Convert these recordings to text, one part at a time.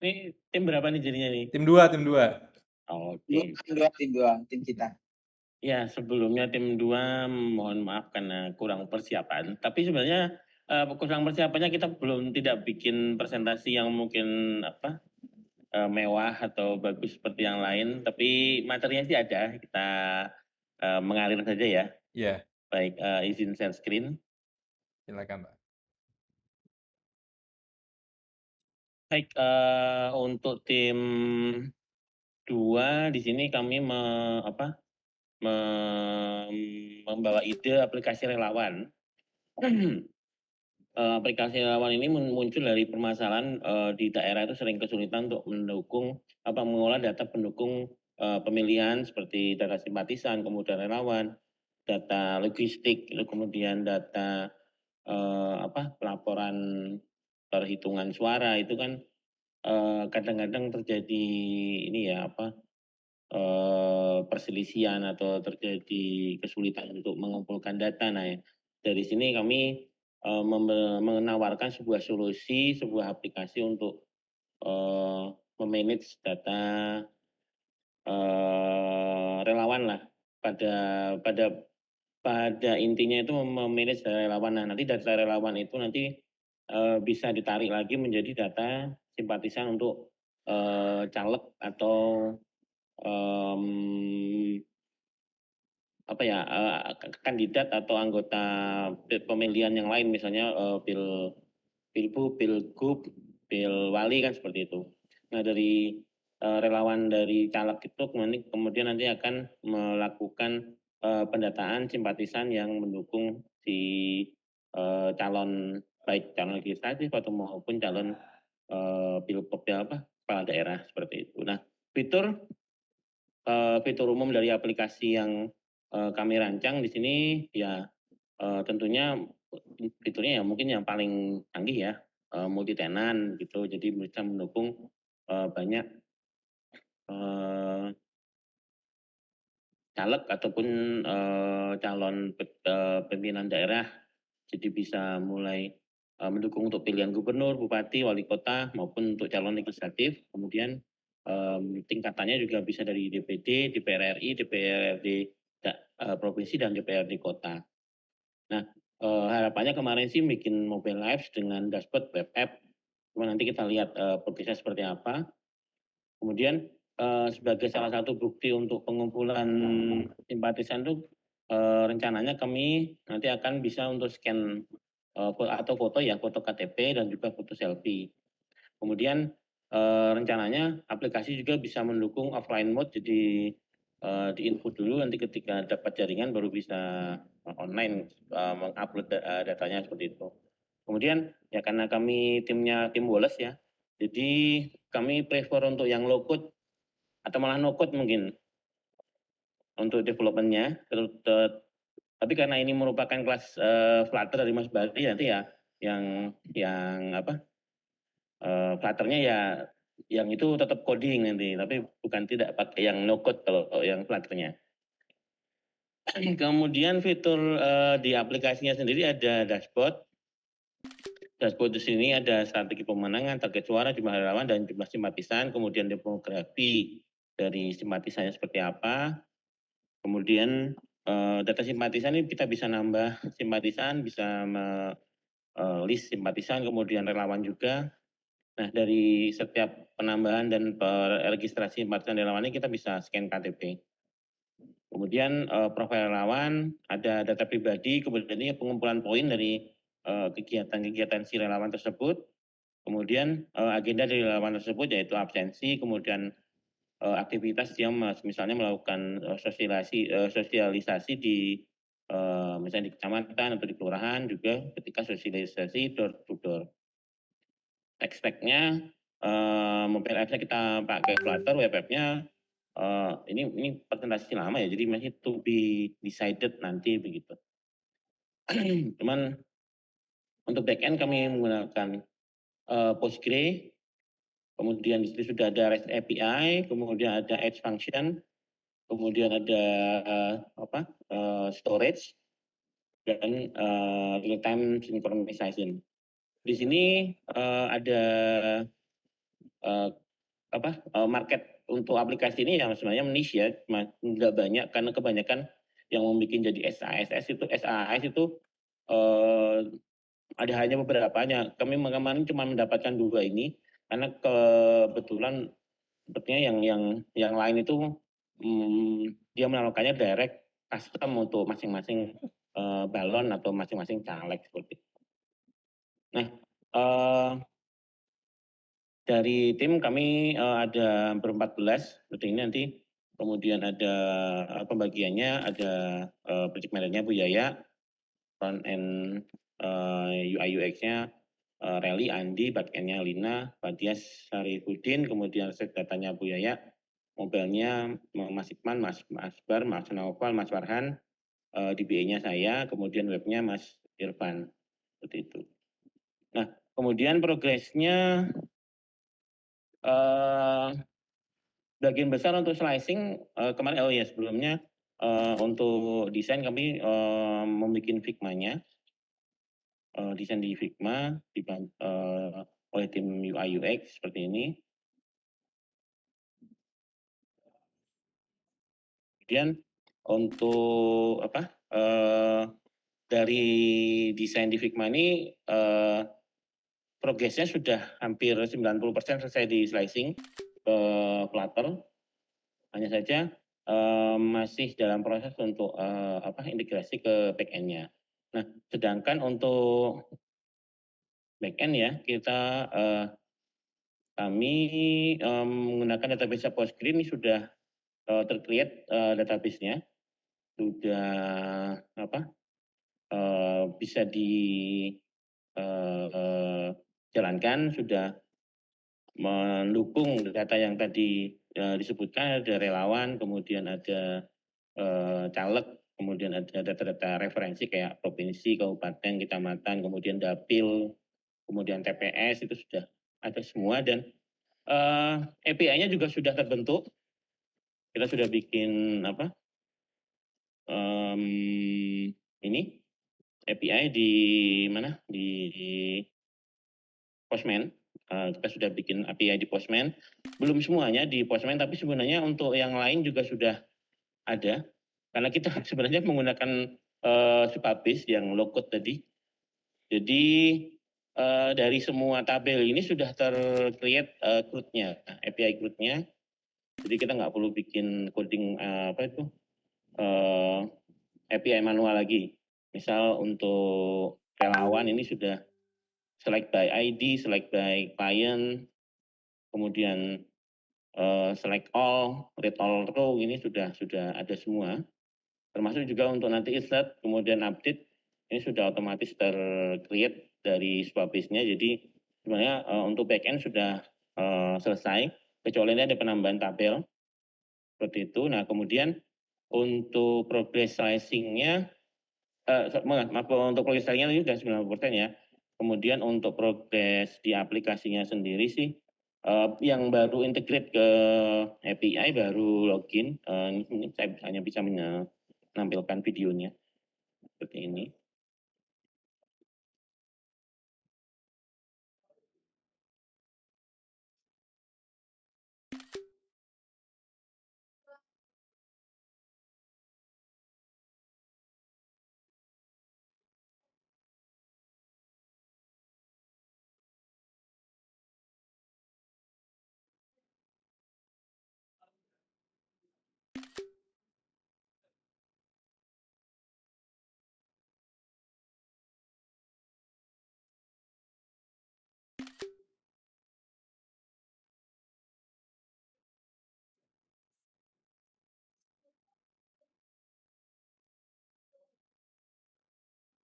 Ini tim berapa nih jadinya nih? Tim 2, tim 2. Oke. Tim 2, tim kita. Ya, sebelumnya tim 2 mohon maaf karena kurang persiapan. Tapi sebenarnya kurang persiapannya kita belum tidak bikin presentasi yang mungkin mewah atau bagus seperti yang lain. Tapi materinya sih ada. Kita mengalir saja ya. Iya, Baik, izin share screen. silakan, Pak. Baik, untuk tim 2 di sini kami membawa ide aplikasi relawan. Aplikasi relawan ini muncul dari permasalahan di daerah itu sering kesulitan untuk mengolah data pendukung pemilihan seperti data simpatisan, kemudian relawan, data logistik, kemudian data pelaporan perhitungan suara itu kan kadang-kadang terjadi ini ya perselisihan atau terjadi kesulitan untuk mengumpulkan data. Nah, dari sini kami menawarkan sebuah solusi, sebuah aplikasi untuk memanage data relawan lah. Pada pada pada intinya itu memanage data relawan. Nah, nanti data relawan itu nanti bisa ditarik lagi menjadi data simpatisan untuk caleg atau um, kandidat atau anggota pemilihan yang lain misalnya pilbu, pilgub, pilwali kan seperti itu. Nah dari relawan dari caleg itu kemudian nanti akan melakukan pendataan simpatisan yang mendukung si calon baik calon legislatif atau maupun calon kepala daerah seperti itu. Nah fitur umum dari aplikasi yang kami rancang di sini ya tentunya fiturnya ya mungkin yang paling canggih ya multi tenant gitu jadi bisa mendukung banyak caleg ataupun calon pimpinan daerah jadi bisa mulai mendukung untuk pilihan gubernur, bupati, wali kota maupun untuk calon legislatif. Kemudian tingkatannya juga bisa dari DPD, DPR RI, DPRD provinsi dan DPRD kota. Nah, harapannya kemarin sih bikin mobile apps dengan dashboard web app. Cuma nanti kita lihat progresnya seperti apa. Kemudian sebagai salah satu bukti untuk pengumpulan simpatisan itu rencananya kami nanti akan bisa untuk scan atau foto ya, foto KTP dan juga foto selfie. Kemudian rencananya aplikasi juga bisa mendukung offline mode, jadi di-input dulu nanti ketika dapat jaringan baru bisa online mengupload datanya seperti itu. Kemudian ya karena kami timnya tim Woles ya, jadi kami prefer untuk yang low code atau malah no code mungkin untuk developmentnya. Tapi karena ini merupakan kelas Flutter dari Mas Bari nanti ya yang Flutter-nya ya yang itu tetap coding nanti, tapi bukan tidak pakai yang no code kalau yang Flutter-nya. Kemudian fitur di aplikasinya sendiri ada dashboard. Dashboard di sini ada strategi pemenangan, target suara, jumlah relawan, dan jumlah simpatisan, kemudian demografi dari simpatisannya seperti apa. Kemudian data simpatisan ini kita bisa nambah simpatisan, bisa list simpatisan, kemudian relawan juga. Nah, dari setiap penambahan dan registrasi simpatisan relawan ini kita bisa scan KTP. Kemudian profil relawan, ada data pribadi, kemudian ini pengumpulan poin dari kegiatan-kegiatan si relawan tersebut. Kemudian agenda dari relawan tersebut yaitu absensi, kemudian aktivitas yang misalnya melakukan sosialisasi di misalnya di kecamatan atau di kelurahan juga ketika sosialisasi door to door. Tech stack-nya mobile apps-nya kita pakai Flutter, web app-nya ini presentasi lama ya, jadi masih to be decided nanti begitu. Cuman untuk backend kami menggunakan Postgre, kemudian di situ sudah ada REST API, kemudian ada Edge function, kemudian ada storage dan real time synchronization. Di sini ada market untuk aplikasi ini yang sebenarnya niche ya, nggak banyak karena kebanyakan yang membuat jadi SAS itu eh, ada hanya beberapanya. Kami kemarin cuma mendapatkan 2 ini karena kebetulan sepertinya yang lain itu dia menawarkannya direct custom untuk masing-masing balon atau masing-masing caleg seperti itu. Nah, dari tim kami ada ber-14 seperti ini nanti. Kemudian ada pembagiannya, ada project manajernya Bu Yaya, front end UI UX-nya Rally, Andi, back end-nya Lina, Badias, Sarifudin, kemudian set datanya Bu Yaya, mobile-nya Mas Ikman, Mas Asbar, Mas Naufal, Mas Farhan, DBA-nya saya, kemudian webnya Mas Irfan, seperti itu. Nah, kemudian progresnya bagian besar untuk slicing kemarin sebelumnya untuk desain kami membuat Figma-nya, desain di Figma oleh tim UI UX seperti ini. Kemudian untuk dari desain di Figma ini progresnya sudah hampir 90% selesai di slicing ke Flutter. Hanya saja masih dalam proses untuk integrasi ke back-end-nya. Nah, sedangkan untuk back-end ya, kami menggunakan database Postgre ini sudah tercreate database-nya, sudah bisa dijalankan, sudah mendukung data yang tadi disebutkan, ada relawan, kemudian ada caleg, kemudian ada data-data referensi kayak provinsi, kabupaten, kecamatan, kemudian dapil, kemudian TPS itu sudah ada semua dan API-nya juga sudah terbentuk. Kita sudah bikin ini API di mana? Di Postman. Kita sudah bikin API di Postman. Belum semuanya di Postman, tapi sebenarnya untuk yang lain juga sudah ada. Karena kita sebenarnya menggunakan Supabase yang low code tadi. Jadi dari semua tabel ini sudah tercreate CRUD-nya, API CRUD-nya. Jadi kita nggak perlu bikin coding API manual lagi. Misal untuk relawan ini sudah select by ID, select by client, kemudian select all, read all row ini sudah ada semua. Termasuk juga untuk nanti insert, kemudian update, ini sudah otomatis tercreate dari Supabase-nya. Jadi sebenarnya untuk backend sudah selesai, kecuali ini ada penambahan tabel seperti itu. Nah, kemudian untuk progress slicing-nya, untuk progress slicing-nya ini sudah 90% ya. Kemudian untuk progres di aplikasinya sendiri sih, yang baru integrate ke API baru login, ini saya hanya bisa menampilkan videonya seperti ini.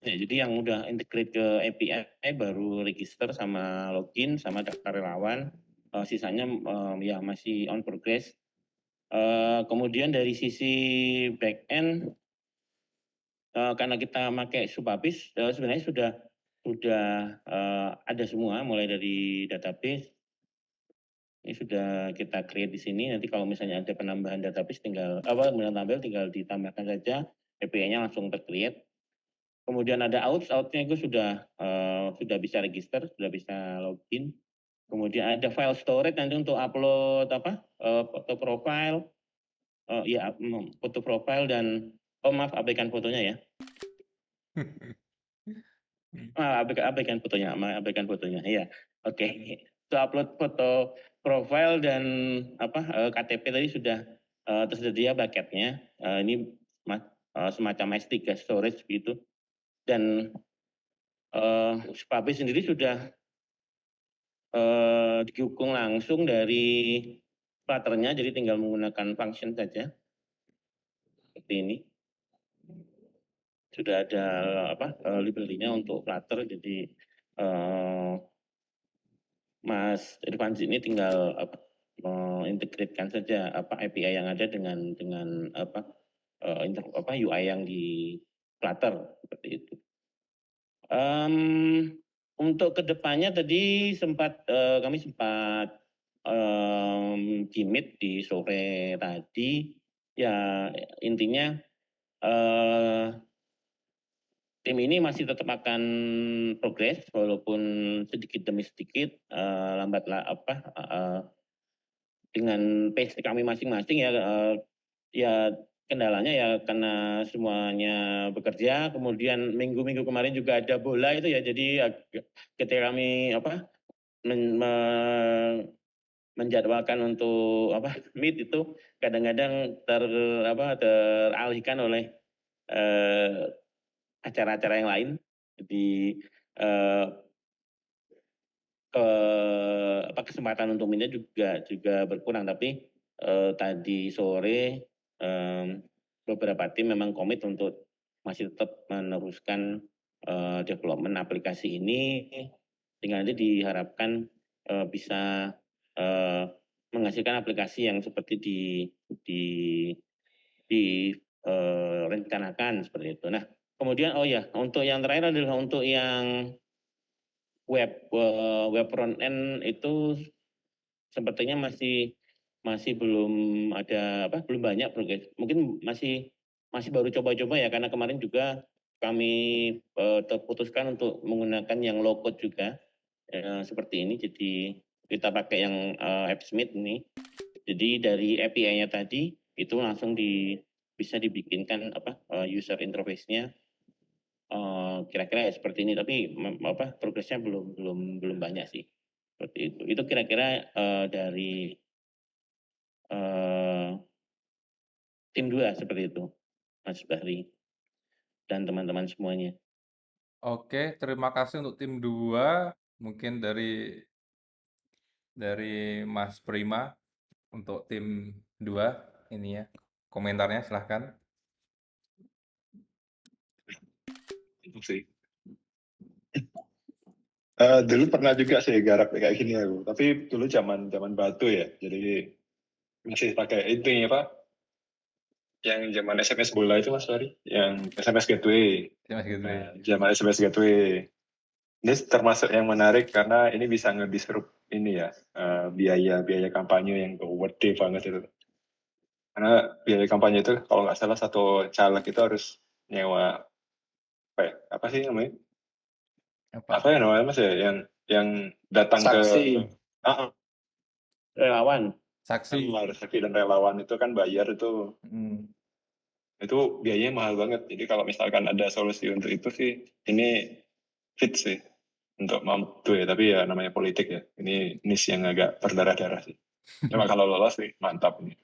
Ya, jadi yang udah integrate ke API baru register sama login sama daftar relawan, sisanya ya masih on progress. Kemudian dari sisi back end, karena kita pakai Supabase, sebenarnya sudah ada semua, mulai dari database, ini sudah kita create di sini. Nanti kalau misalnya ada penambahan database tinggal tabel tinggal ditambahkan saja, API-nya langsung tercreate. Kemudian ada out-nya itu sudah bisa register, sudah bisa login. Kemudian ada file storage nanti untuk upload foto profile, foto profile dan maaf abaikan fotonya ya. Abaikan fotonya, iya. Oke. Itu upload foto profile dan KTP tadi sudah tersedia bucketnya. Ini semacam S3 storage gitu. Dan Spabe sendiri sudah didukung langsung dari Flutter-nya, jadi tinggal menggunakan function saja. Seperti ini. Sudah ada library-nya untuk Flutter, jadi Mas Irfansyah ini tinggal mengintegrasikan saja API yang ada dengan UI yang di Flutter seperti itu. Untuk kedepannya tadi kami sempat Meet di sore tadi, ya intinya tim ini masih tetap akan progres walaupun sedikit demi sedikit dengan pace kami masing-masing ya kendalanya ya karena semuanya bekerja, kemudian minggu-minggu kemarin juga ada bola itu ya, jadi ketika kami menjadwalkan untuk meet itu kadang-kadang teralihkan oleh acara-acara yang lain. Jadi kesempatan untuk meetnya juga berkurang, tapi tadi sore beberapa tim memang komit untuk masih tetap meneruskan development aplikasi ini, sehingga nanti diharapkan bisa menghasilkan aplikasi yang seperti direncanakan seperti itu. Nah, kemudian untuk yang terakhir adalah untuk yang web front end itu sepertinya masih belum belum banyak progres. Mungkin masih baru coba-coba ya, karena kemarin juga kami terputuskan untuk menggunakan yang low code juga seperti ini. Jadi kita pakai yang AppSmith ini. Jadi dari API-nya tadi itu langsung bisa dibikinkan user interface-nya kira-kira ya seperti ini, tapi progresnya belum banyak sih seperti itu. Itu kira-kira dari tim 2 seperti itu, Mas Bahri dan teman-teman semuanya. Oke, terima kasih untuk tim 2. Mungkin dari Mas Prima untuk tim 2 ini ya. Komentarnya silahkan. Sih. Dulu pernah juga sih garap kayak gini aku, tapi dulu zaman batu ya, jadi masih pakai itu yang zaman SMS bola itu Mas Fahri, yang SMS Gateway. Zaman SMS Gateway. Ini termasuk yang menarik karena ini bisa ngedisrupt ini ya, biaya kampanye yang gede banget itu. Karena biaya kampanye itu kalau nggak salah satu caleg itu harus nyewa apa sih namanya? Apa ya namanya Mas ya, yang datang Saksi. ke Relawan. Saksi dan relawan itu kan bayar itu. Itu biayanya mahal banget. Jadi kalau misalkan ada solusi untuk itu sih, ini fit sih untuk mampu ya. Tapi ya namanya politik ya. Ini niche yang agak berdarah-darah sih. Cuma kalau lolos sih mantap nih.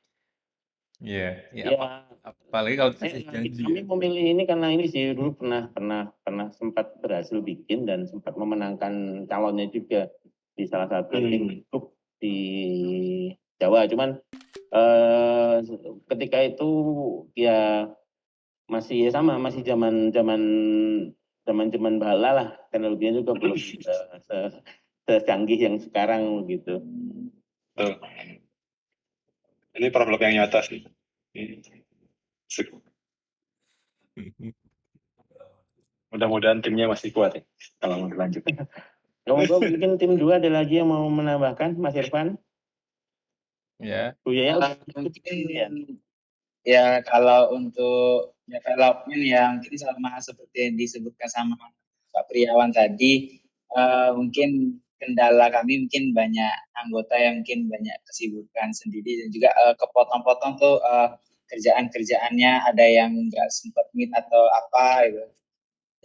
Iya, apalagi kalau dikasih janji. Kami memilih ini karena ini sih dulu pernah sempat berhasil bikin dan sempat memenangkan calonnya juga di salah satu grup di Jawa. Cuman ketika itu ya masih zaman bala lah, teknologinya juga belum secanggih yang sekarang gitu. Betul. Ini problem yang nyata sih. Mudah-mudahan timnya masih kuat ya kalau mau dilanjut. Mungkin tim 2 ada lagi yang mau menambahkan, Mas Irfan? Ya. Mungkin ya kalau untuk development yang mungkin sama seperti yang disebutkan sama Pak Priawan tadi, mungkin kendala kami mungkin banyak anggota yang mungkin banyak kesibukan sendiri dan juga kepotong-potong tuh kerjaan-kerjaannya, ada yang nggak sempat meet atau apa gitu.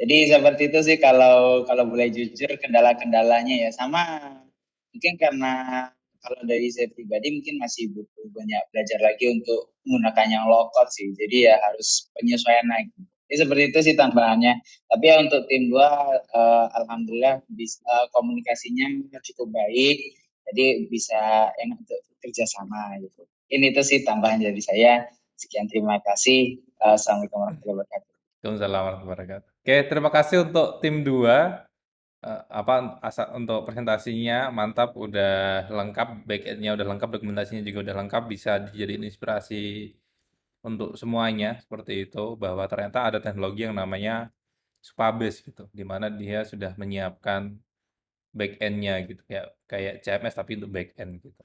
Jadi seperti itu sih kalau boleh jujur kendala-kendalanya ya, sama mungkin karena kalau dari saya pribadi mungkin masih butuh banyak belajar lagi untuk menggunakan yang low code sih. Jadi ya harus penyesuaian lagi. Jadi seperti itu sih tambahannya. Tapi ya untuk tim gua alhamdulillah komunikasinya cukup baik. Jadi bisa enak untuk kerjasama gitu. Ini itu sih tambahan dari saya. Sekian, terima kasih. Assalamualaikum warahmatullahi wabarakatuh. Waalaikumsalam warahmatullahi wabarakatuh. Oke, terima kasih untuk tim 2. Untuk presentasinya mantap, udah lengkap, back-end-nya udah lengkap, dokumentasinya juga udah lengkap, bisa dijadiin inspirasi untuk semuanya seperti itu, bahwa ternyata ada teknologi yang namanya Supabase gitu, di mana dia sudah menyiapkan back-end-nya gitu, kayak CMS tapi untuk back-end gitu.